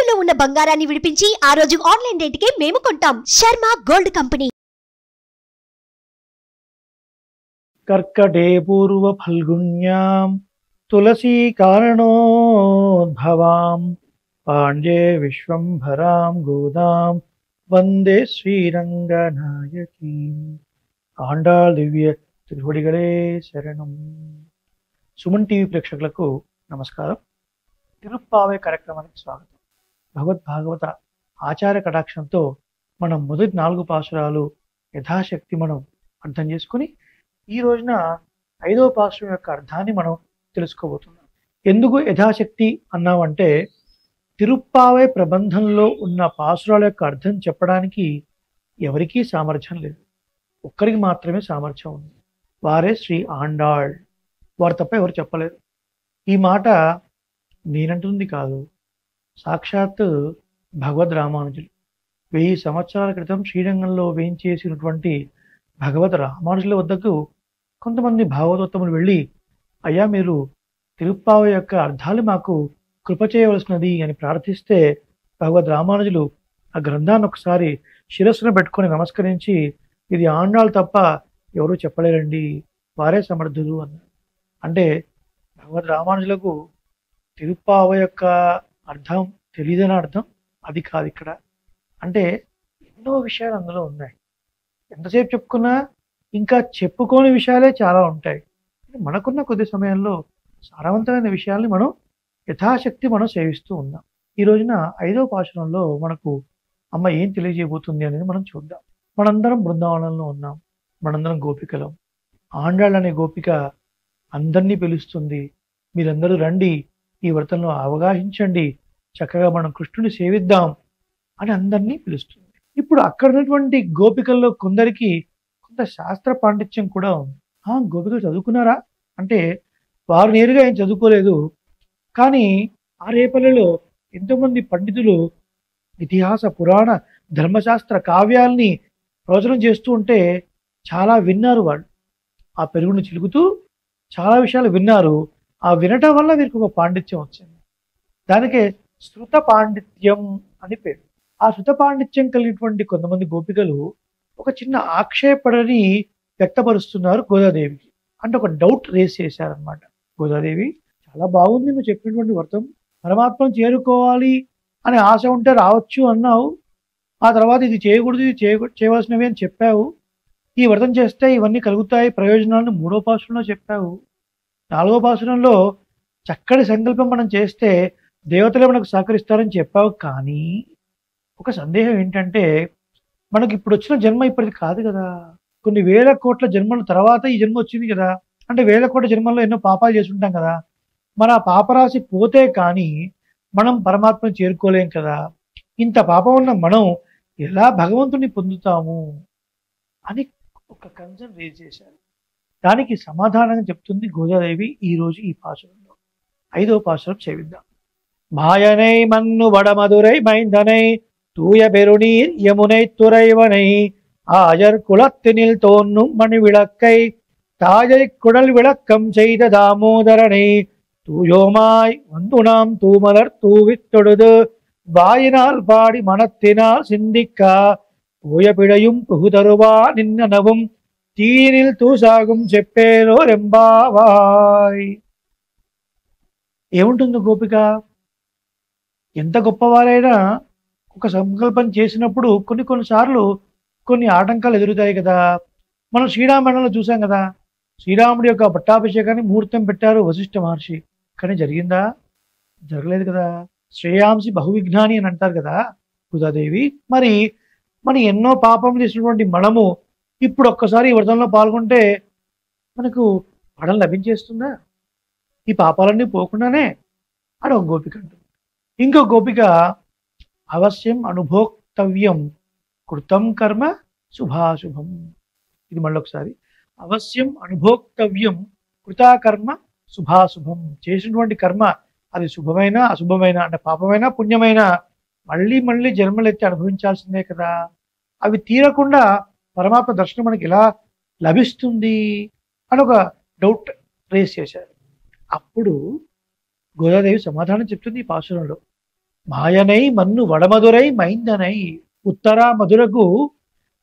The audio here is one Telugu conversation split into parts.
తాకట్టులో ఉన్న బంగారాన్ని విడిపించి ఆ రోజు ఆన్లైన్ రేటుకే మేము కొంటాం. Sharma gold company. కర్కటే పూర్వ ఫల్గుణ్యాం తులసీ కారణోద్భవాం పాండ్యే విశ్వంభరాం గోదాం వందే శ్రీరంగనాయకీం. ఆండాళ్ దివ్య తిరువడిగలే శరణం. సుమన్ టీవీ ప్రేక్షకులకు నమస్కారం. తిరుప్పావై కార్యక్రమానికి స్వాగతం. భగవద్భాగవత ఆచార్య కటాక్షంతో మనం మొదటి 4 పాసురాలు యథాశక్తి మనం అర్థం చేసుకుని ఈ రోజున 5వ పాసురం యొక్క అర్థాన్ని మనం తెలుసుకోబోతున్నాం. ఎందుకు యథాశక్తి అన్నామంటే తిరుప్పావై ప్రబంధంలో ఉన్న పాసురాల యొక్క అర్థం చెప్పడానికి ఎవరికీ సామర్థ్యం లేదు. ఒక్కరికి మాత్రమే సామర్థ్యం ఉంది. వారే శ్రీ ఆండాళ్. వారు తప్ప ఎవరు చెప్పలేరు. ఈ మాట నేనంటుంది కాదు, సాక్షాత్ భగవద్ రామానుజులు 1000 సంవత్సరాల క్రితం శ్రీరంగంలో వేయించేసినటువంటి భగవద్ రామానుజుల వద్దకు కొంతమంది భాగవతోత్తములు వెళ్ళి, అయ్యా మీరు తిరుప్పావై యొక్క అర్థాలు మాకు కృప చేయవలసినది అని ప్రార్థిస్తే భగవద్ రామానుజులు ఆ గ్రంథాన్ని ఒకసారి శిరస్సును పెట్టుకొని నమస్కరించి, ఇది ఆండాళ్ తప్ప ఎవరూ చెప్పలేరండి, వారే సమర్థులు అన్నారు. అంటే భగవద్ రామానుజులకు తిరుప్పావై యొక్క అర్థం తెలియదని అర్థం అది కాదు ఇక్కడ. అంటే ఎన్నో విషయాలు అందులో ఉన్నాయి. ఎంతసేపు చెప్పుకున్నా ఇంకా చెప్పుకోని విషయాలే చాలా ఉంటాయి. మనకున్న కొద్ది సమయంలో సారవంతమైన విషయాల్ని మనం యథాశక్తి మనం సేవిస్తూ ఉన్నాం. ఈ రోజున 5వ పాశురంలో మనకు అమ్మ ఏం తెలియజేయబోతుంది అనేది మనం చూద్దాం. మనందరం బృందావనంలో ఉన్నాం. మనందరం గోపికలం. ఆండాళ్ అనే గోపిక అందరినీ పిలుస్తుంది, మీరందరూ రండి, ఈ వ్రతంలో అవగాహించండి, చక్కగా మనం కృష్ణుని సేవిద్దాం అని అందరినీ పిలుస్తుంది. ఇప్పుడు అక్కడ ఉన్నటువంటి గోపికల్లో కొందరికి కొంత శాస్త్ర పాండిత్యం కూడా ఉంది. గోపికలు చదువుకున్నారా అంటే వారు నేరుగా ఏం చదువుకోలేదు. కానీ ఆ రేపల్లిలో ఎంతోమంది పండితులు ఇతిహాస పురాణ ధర్మశాస్త్ర కావ్యాల్ని ప్రవచనం చేస్తూ ఉంటే చాలా విన్నారు. వాళ్ళు ఆ పెరుగును చిలుకుతూ చాలా విషయాలు విన్నారు. ఆ వినటం వల్ల వీరికి ఒక పాండిత్యం వచ్చింది. దానికే శృత పాండిత్యం అని పేరు. ఆ శృత పాండిత్యం కలిగినటువంటి కొంతమంది గోపికలు ఒక చిన్న ఆక్షేపణని వ్యక్తపరుస్తున్నారు గోదాదేవికి. అంటే ఒక డౌట్ రేస్ చేశారనమాట. గోదాదేవి, చాలా బాగుంది నువ్వు చెప్పినటువంటి వ్రతం, పరమాత్మను చేరుకోవాలి అనే ఆశ ఉంటే రావచ్చు అన్నావు. ఆ తర్వాత ఇది చేయకూడదు, ఇది చేయవలసినవి అని చెప్పావు. ఈ వ్రతం చేస్తే ఇవన్నీ కలుగుతాయి ప్రయోజనాలను 3వ పాసురంలో చెప్పావు. 4వ పాసురంలో చక్కటి సంకల్పం మనం చేస్తే దేవతలే మనకు సహకరిస్తారని చెప్పావు. కానీ ఒక సందేహం ఏంటంటే మనకి ఇప్పుడు వచ్చిన జన్మ ఇప్పటిది కాదు కదా, కొన్ని వేల కోట్ల జన్మల తర్వాత ఈ జన్మ వచ్చింది కదా. అంటే వేల కోట్ల జన్మల్లో ఎన్నో పాపాలు చేసి ఉంటాం కదా. మన ఆ పాపరాశి పోతే కానీ మనం పరమాత్మను చేరుకోలేం కదా. ఇంత పాపం ఉన్న మనం ఎలా భగవంతుని పొందుతాము అని ఒక కన్సర్న్ రేజ్ చేశారు. దానికి సమాధానం చెప్తుంది గోదాదేవి ఈరోజు ఈ పాసురంలో. 5వ పాసురం చేవిద్దాం. మాయనై మన్ను వడమధురై మైందనై தூய பெருநீர் யமுனை துறைவனை ஆயர் குலத்தினில் தோன்றும் மணி விளக்கை தாயை குடல் விளக்கம் செய்த தாமோதரனை தூயோமாய் வந்துணாம் தூமலர் தூவித் தொழுது வாயினால் பாடி மனத்தினால் சிந்திக்கா தூய பிழையும் புகுதருவா நின்னனவும் தீனில் தூசாகும் చెప్పేరో రెంబావాయ్. ఏముంటుంది గోపిక, ఎంత గొప్పవారైనా ఒక సంకల్పం చేసినప్పుడు కొన్నిసార్లు కొన్ని ఆటంకాలు ఎదురుతాయి కదా. మనం శ్రీరామాయణంలో చూసాం కదా, శ్రీరాముడి యొక్క పట్టాభిషేకాన్ని ముహూర్తం పెట్టారు వశిష్ఠ మహర్షి, కానీ జరిగిందా? జరగలేదు కదా. శ్రేయాంసి బహువిఘ్నాని అని అంటారు కదా గోదాదేవి. మరి మనం ఎన్నో పాపం చేసినటువంటి మనము ఇప్పుడు ఒక్కసారి ఈ వ్రతంలో పాల్గొంటే మనకు ఫలం లభించేస్తుందా? ఈ పాపాలన్నీ పోకుండానే అని ఒక గోపిక అంటుంది. ఇంకో గోపిక, అవశ్యం అనుభోక్తవ్యం కృతం కర్మ శుభాశుభం. ఇది మళ్ళొకసారి, అవశ్యం అనుభోక్తవ్యం కృతాకర్మ శుభాశుభం. చేసినటువంటి కర్మ అది శుభమైన అశుభమైన, అంటే పాపమైన పుణ్యమైన మళ్ళీ మళ్ళీ జన్మలెత్తి అనుభవించాల్సిందే కదా. అవి తీరకుండా పరమాత్మ దర్శనం మనకి ఎలా లభిస్తుంది అని ఒక డౌట్ రేస్ చేశారు. అప్పుడు గోదాదేవి సమాధానం చెప్తుంది ఈ పాసురంలో. మాయనై మన్ను వడమధురై మైందనై. ఉత్తర మధురకు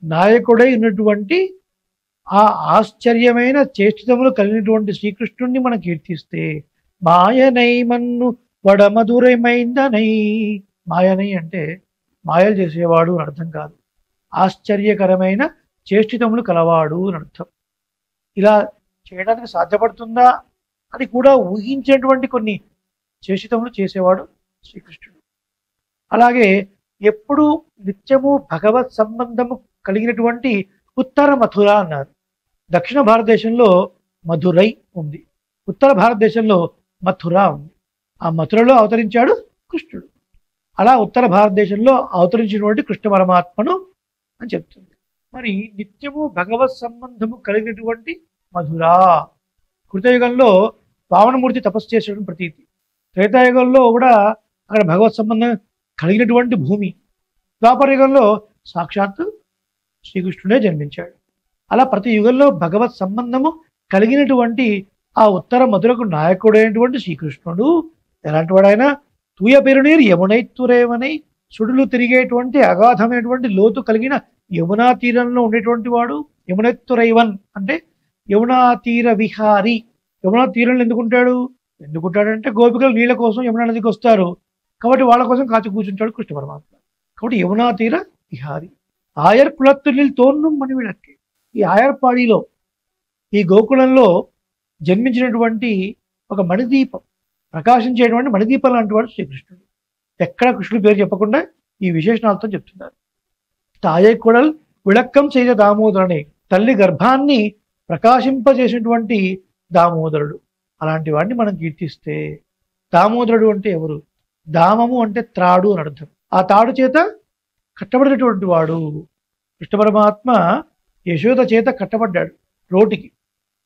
నాయకుడై ఉన్నటువంటి ఆ ఆశ్చర్యమైన చేష్టితములు కలిగినటువంటి శ్రీకృష్ణుణ్ణి మనం కీర్తిస్తే, మాయనై మన్ను వడమధురై మైందనై. మాయనై అంటే మాయలు చేసేవాడు అని అర్థం కాదు, ఆశ్చర్యకరమైన చేష్టితములు కలవాడు అని అర్థం. ఇలా చేయడానికి సాధ్యపడుతుందా అని కూడా ఊహించేటువంటి కొన్ని చేష్టితములు చేసేవాడు శ్రీకృష్ణుడు. అలాగే ఎప్పుడు నిత్యము భగవత్ సంబంధము కలిగినటువంటి ఉత్తర మథుర అన్నారు. దక్షిణ భారతదేశంలో మధురై ఉంది, ఉత్తర భారతదేశంలో మథుర ఉంది. ఆ మథురలో అవతరించాడు కృష్ణుడు. అలా ఉత్తర భారతదేశంలో అవతరించినటువంటి కృష్ణ పరమాత్మను అని చెప్తుంది. మరి నిత్యము భగవత్ సంబంధము కలిగినటువంటి మధుర. కృతయుగంలో వామనమూర్తి తపస్సు చేసేయడం ప్రతీతి. త్రేతాయుగంలో కూడా అక్కడ భగవత్ సంబంధం కలిగినటువంటి భూమి. ద్వాపరయుగంలో సాక్షాత్తు శ్రీకృష్ణుడే జన్మించాడు. అలా ప్రతి యుగంలో భగవత్ సంబంధము కలిగినటువంటి ఆ ఉత్తర మధురకు నాయకుడైనటువంటి శ్రీకృష్ణుడు ఎలాంటి వాడైనా తూయ పెరునీరు యమునైత్తురేవనై, సుడులు తిరిగేటువంటి అగాధమైనటువంటి లోతు కలిగిన యమునా తీరంలో ఉండేటువంటి వాడు. యమునైత్తురైవన్ అంటే యమునా తీర విహారి. యమునా తీరంలో ఎందుకుంటాడంటే గోపికలు నీళ్ళ కోసం యమునా నదికి వస్తారు కాబట్టి వాళ్ళ కోసం కాచి కూర్చుంటాడు కృష్ణ పరమాత్మ. కాబట్టి యమునా తీర విహారి. ఆయర్ కులత్తునిల్ తోన్ను మణివిడక్కి. ఈ ఆయర్పాడిలో ఈ గోకులంలో జన్మించినటువంటి ఒక మణిదీపం, ప్రకాశించేటువంటి మణిదీపం లాంటి వాడు శ్రీకృష్ణుడు. ఎక్కడ కృష్ణుడి పేరు చెప్పకుండా ఈ విశేషణాలతో చెప్తున్నారు. తాయే కుడల్ విళక్కం చేయ దామోదరుని, తల్లి గర్భాన్ని ప్రకాశింపజేసినటువంటి దామోదరుడు. అలాంటి వాడిని మనం కీర్తిస్తే, దామోదరుడు అంటే ఎవరు? దామము అంటే త్రాడు అని అర్థం. ఆ తాడు చేత కట్టబడినటువంటి వాడు కృష్ణ పరమాత్మ. యశోద చేత కట్టబడ్డాడు, రోటికి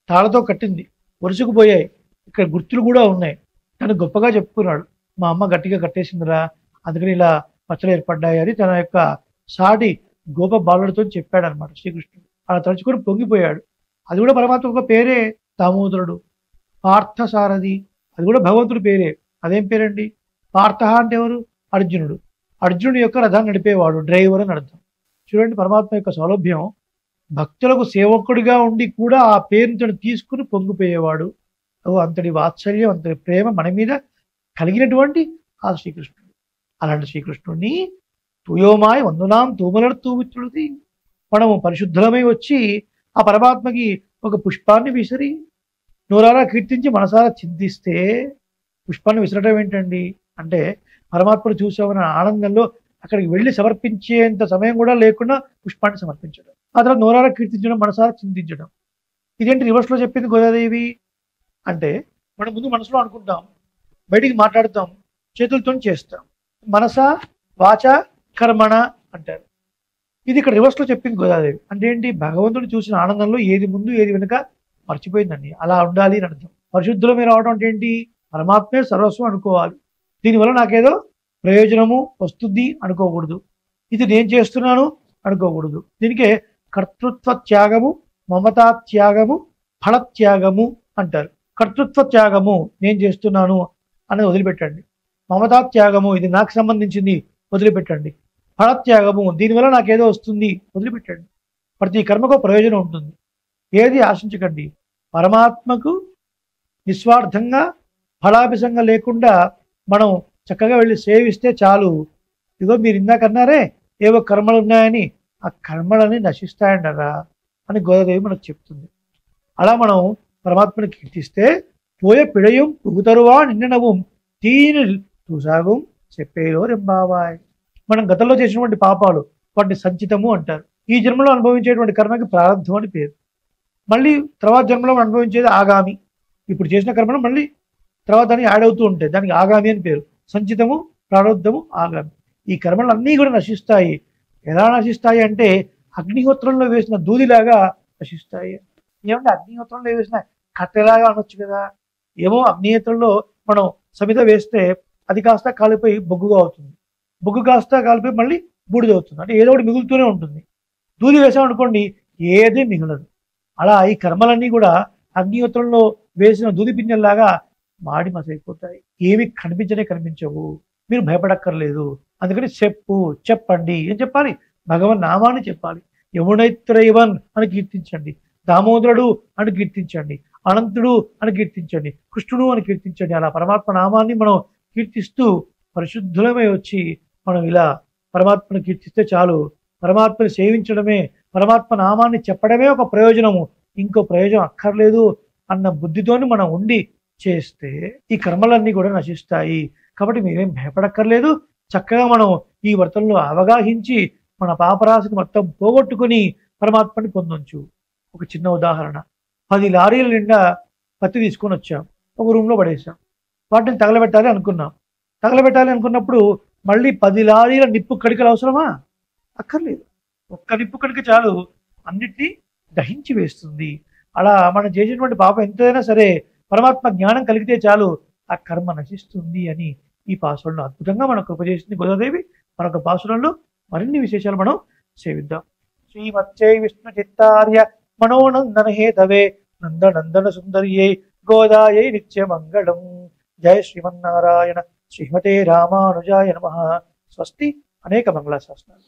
తాళతో కట్టింది, వరుసకుపోయాయి. ఇక్కడ గుర్తులు కూడా ఉన్నాయి. తను గొప్పగా చెప్పుకున్నాడు, మా అమ్మ గట్టిగా కట్టేసిందిరా, అందుకని ఇలా మచ్చలు ఏర్పడ్డాయి అని తన యొక్క సాటి గోప బాలుడితో చెప్పాడు అనమాట శ్రీకృష్ణుడు. అలా తలుచుకొని పొంగిపోయాడు. అది కూడా పరమాత్మ ఒక పేరే, దామోదరుడు. పార్థసారథి, అది కూడా భగవంతుడి పేరే. అదేం పేరండి? పార్థ అంటే ఎవరు? అర్జునుడు. అర్జునుడి యొక్క రథాన్ని నడిపేవాడు, డ్రైవర్ అని అర్థం. చూడండి పరమాత్మ యొక్క సౌలభ్యం. భక్తులకు సేవకుడిగా ఉండి కూడా ఆ పేరుని తను తీసుకుని పొంగిపోయేవాడు. అంతటి వాత్సల్యం, అంతటి ప్రేమ మన మీద కలిగినటువంటి ఆ శ్రీకృష్ణుడు. అలాంటి శ్రీకృష్ణుడిని తూయోమాయ వందునాం తూమలర్ తూమిత్రుడిది. మనము పరిశుద్ధమై వచ్చి ఆ పరమాత్మకి ఒక పుష్పాన్ని విసిరి నోరారా కీర్తించి మనసారా చింతిస్తే, పుష్పాన్ని విసరటం ఏంటండి అంటే పరమాత్మను చూసామన్న ఆనందంలో అక్కడికి వెళ్ళి సమర్పించేంత సమయం కూడా లేకుండా పుష్పాన్ని సమర్పించడం, ఆ తర్వాత నోరారా కీర్తించడం, మనసారా చింతించడం. ఇదేంటి రివర్స్లో చెప్పింది గోదాదేవి అంటే, మనం ముందు మనసులో అనుకుంటాం, బయటికి మాట్లాడుతాం, చేతులతో చేస్తాం. మనస వాచ కర్మణ అంటారు. ఇది ఇక్కడ రివర్స్లో చెప్పింది గోదాదేవి. అంటే ఏంటి? భగవంతుడు చూసిన ఆనందంలో ఏది ముందు ఏది వెనుక మర్చిపోయిందండి. అలా ఉండాలి అని అర్థం. పరిశుద్ధులు మీరు రావడం అంటే ఏంటి? పరమాత్మే సర్వస్వం అనుకోవాలి. దీనివల్ల నాకేదో ప్రయోజనము వస్తుంది అనుకోకూడదు, ఇది నేను చేస్తున్నాను అనుకోకూడదు. దీనికే కర్తృత్వ త్యాగము, మమతా త్యాగము, ఫలత్యాగము అంటారు. కర్తృత్వ త్యాగము నేను చేస్తున్నాను అనేది వదిలిపెట్టండి. మమతా త్యాగము ఇది నాకు సంబంధించింది వదిలిపెట్టండి. ఫలత్యాగము దీనివల్ల నాకేదో వస్తుంది వదిలిపెట్టండి. ప్రతి కర్మకు ప్రయోజనం ఉంటుంది, ఏది ఆశించకండి. పరమాత్మకు నిస్వార్థంగా ఫలాభిసంగా లేకుండా మనం చక్కగా వెళ్ళి సేవిస్తే చాలు. ఇదిగో మీరు ఇందాకన్నారే ఏవో కర్మలు ఉన్నాయని, ఆ కర్మలని నశిస్తాయంటారా అని గోదాదేవి మనకు చెప్తుంది. అలా మనం పరమాత్మని కీర్తిస్తే పోయే పిడయం పుగుతరువా నిన్ననవు తీని చూసాగు చెప్పేలో రెంబావాయ్. మనం గతంలో చేసినటువంటి పాపాలు వాటిని సంచితము అంటారు. ఈ జన్మలో అనుభవించేటువంటి కర్మకి ప్రారంధం అని పేరు. మళ్ళీ తర్వాత జన్మలో అనుభవించేది ఆగామి. ఇప్పుడు చేసిన కర్మను మళ్ళీ తర్వాత దాన్ని యాడ్ అవుతూ ఉంటాయి, దానికి ఆగామి అని పేరు. సంచితము, ప్రారంధము, ఆగామి. ఈ కర్మలు అన్నీ కూడా నశిస్తాయి. ఎలా నశిస్తాయి అంటే అగ్నిహోత్రంలో వేసిన దూదిలాగా నశిస్తాయి. ఏమంటే అగ్నిహోత్రంలో వేసిన కట్టెలాగా అనొచ్చు కదా. ఏమో అగ్నిహోత్రంలో మనం సమిత వేస్తే అది కాస్త కాలిపోయి బొగ్గుగా అవుతుంది, బొగ్గు కాస్త కాలిపోయి మళ్ళీ బూడిద అవుతుంది. అంటే ఏదో ఒకటి మిగులుతూనే ఉంటుంది. దూది వేసామనుకోండి ఏది మిగలదు. అలా ఈ కర్మలన్నీ కూడా అగ్నిహోత్రంలో వేసిన దూది పింజల్లాగా మాడి మసైపోతాయి, ఏమి కనిపించవు. మీరు భయపడక్కర్లేదు. అందుకని చెప్పండి ఏం చెప్పాలి? భగవన్ నామాన్ని చెప్పాలి. యమునైత్రైవన్ అని కీర్తించండి, దామోదరుడు అని కీర్తించండి, అనంతుడు అని కీర్తించండి, కృష్ణుడు అని కీర్తించండి. అలా పరమాత్మ నామాన్ని మనం కీర్తిస్తూ పరిశుద్ధులమై వచ్చి మనం ఇలా పరమాత్మను కీర్తిస్తే చాలు. పరమాత్మని సేవించడమే, పరమాత్మ నామాన్ని చెప్పడమే ఒక ప్రయోజనము, ఇంకో ప్రయోజనం అక్కర్లేదు అన్న బుద్ధితోని మనం ఉండి చేస్తే ఈ కర్మలన్నీ కూడా నశిస్తాయి. కాబట్టి మీరేం భయపడక్కర్లేదు. చక్కగా మనం ఈ వ్రతంలో అవగాహించి మన పాపరాశిని మొత్తం పోగొట్టుకుని పరమాత్మని పొందొచ్చు. ఒక చిన్న ఉదాహరణ, 10 లారీల నిండా పత్తి తీసుకొని వచ్చాం, ఒక రూమ్లో పడేసాం. వాటిని తగలబెట్టాలి అనుకున్నప్పుడు మళ్ళీ 10 లారీల నిప్పు కడికలు అవసరమా? అక్కర్లేదు. ఒక్క నిప్పు కడిక చాలు, అన్నిటినీ దహించి వేస్తుంది. అలా మనం చేసినటువంటి పాపం ఎంతైనా సరే పరమాత్మ జ్ఞానం కలిగితే చాలు, ఆ కర్మ నశిస్తుంది అని ఈ పాసురంలో అద్భుతంగా మనకు కృప చేసింది గోదాదేవి. మరొక పాసురంలో మరిన్ని విశేషాలు మనం సేవిద్దాం. శ్రీమచ్చై విష్ణు చిత్తార్య మనోనందన హేతవే నందనందన సుందర్యై గోదాయై నిత్యమంగళం. జయ శ్రీమన్నారాయణ. శ్రీమతే రామానుజాయ నమః. స్వస్తి. అనేక మంగళాశాసనాలు.